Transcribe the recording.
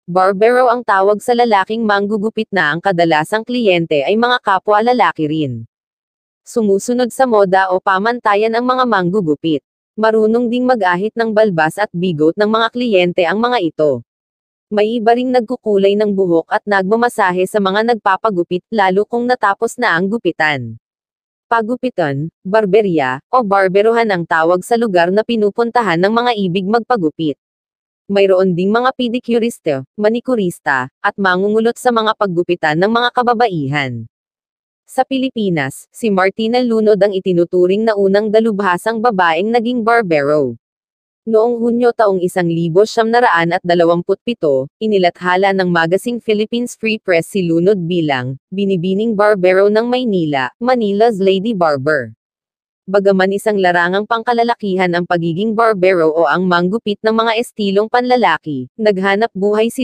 Barbero ang tawag sa lalaking manggugupit na ang kadalasang kliyente ay mga kapwa lalaki rin. Sumusunod sa moda o pamantayan ang mga manggugupit. Marunong ding mag-ahit ng balbas at bigot ng mga kliyente ang mga ito. May iba ring nagkukulay ng buhok at nagmamasahe sa mga nagpapagupit, lalo kung natapos na ang gupitan. Pagupitan, barberya, o barberohan ang tawag sa lugar na pinupuntahan ng mga ibig magpagupit. Mayroon ding mga pedicurista, manikurista, at mangungulot sa mga paggupitan ng mga kababaihan. Sa Pilipinas, si Martina Lunod ang itinuturing na unang dalubhasang babaeng naging barbero. Noong Hunyo taong 1927, inilathala ng Magazine Philippines Free Press si Lunod bilang binibining barbero ng Maynila, Manila's Lady Barber. Bagaman isang larangang pangkalalakihan ang pagiging barbero o ang manggupit ng mga estilong panlalaki, naghanap buhay si